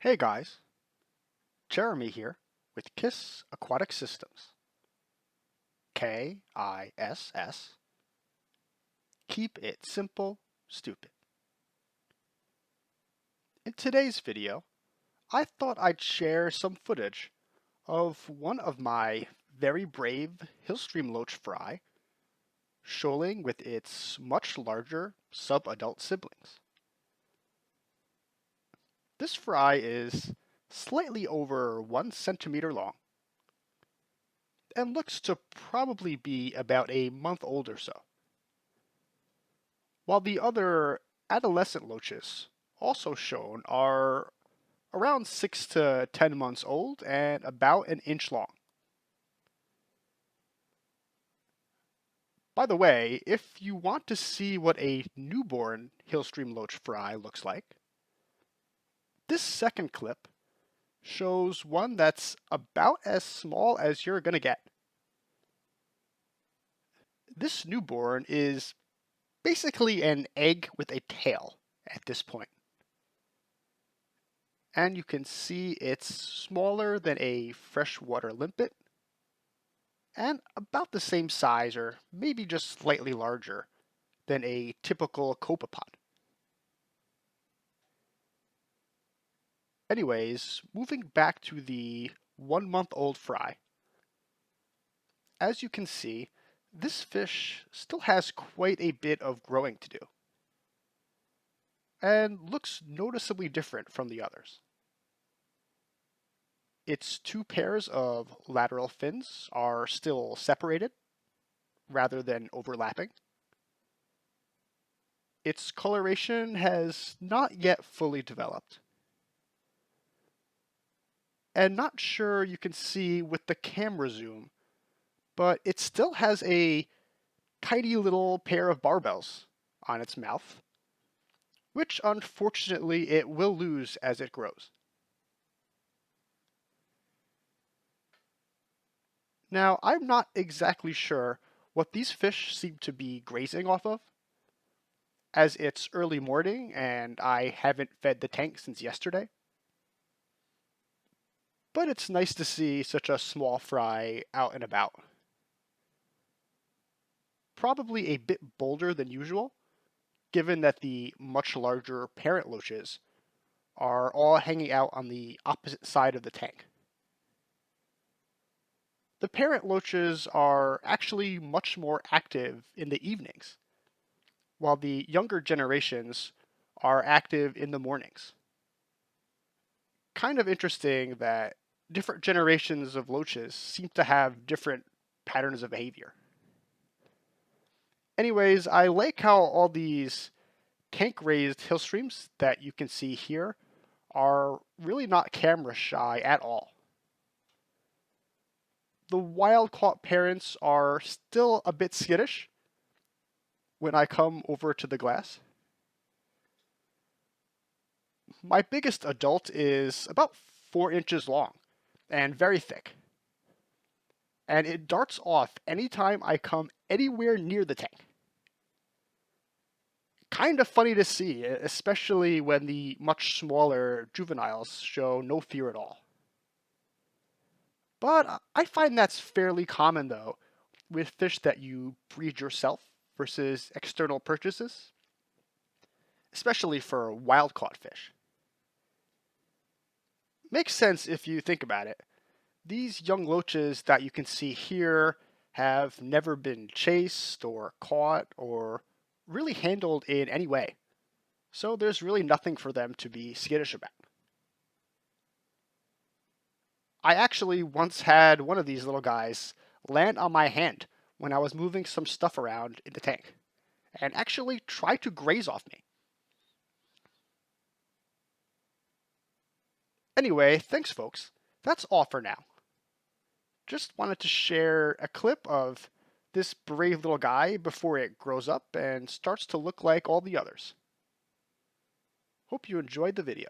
Hey guys, Jeremy here with KISS Aquatic Systems. KISS. Keep it simple, stupid. In today's video, I thought I'd share some footage of one of my very brave Hillstream Loach Fry shoaling with its much larger sub-adult siblings. This fry is slightly over 1 centimeter long and looks to probably be about a month old or so, while the other adolescent loaches, also shown, are around 6 to 10 months old and about an inch long. By the way, if you want to see what a newborn Hillstream Loach Fry looks like, this second clip shows one that's about as small as you're going to get. This newborn is basically an egg with a tail at this point. And you can see it's smaller than a freshwater limpet and about the same size or maybe just slightly larger than a typical copepod. Anyways, moving back to the 1-month-old fry. As you can see, this fish still has quite a bit of growing to do and looks noticeably different from the others. Its two pairs of lateral fins are still separated rather than overlapping. Its coloration has not yet fully developed. And not sure you can see with the camera zoom, but it still has a tiny little pair of barbels on its mouth, which unfortunately it will lose as it grows. Now, I'm not exactly sure what these fish seem to be grazing off of, as it's early morning and I haven't fed the tank since yesterday. But it's nice to see such a small fry out and about. Probably a bit bolder than usual, given that the much larger parent loaches are all hanging out on the opposite side of the tank. The parent loaches are actually much more active in the evenings, while the younger generations are active in the mornings. Kind of interesting that different generations of loaches seem to have different patterns of behavior. Anyways, I like how all these tank-raised hill streams that you can see here are really not camera shy at all. The wild-caught parents are still a bit skittish when I come over to the glass. My biggest adult is about 4 inches long and very thick, and it darts off anytime I come anywhere near the tank. Kind of funny to see, especially when the much smaller juveniles show no fear at all. But I find that's fairly common though, with fish that you breed yourself versus external purchases, especially for wild caught fish. Makes sense if you think about it. These young loaches that you can see here have never been chased or caught or really handled in any way. So there's really nothing for them to be skittish about. I actually once had one of these little guys land on my hand when I was moving some stuff around in the tank, and actually try to graze off me. Anyway, thanks folks. That's all for now. Just wanted to share a clip of this brave little guy before it grows up and starts to look like all the others. Hope you enjoyed the video.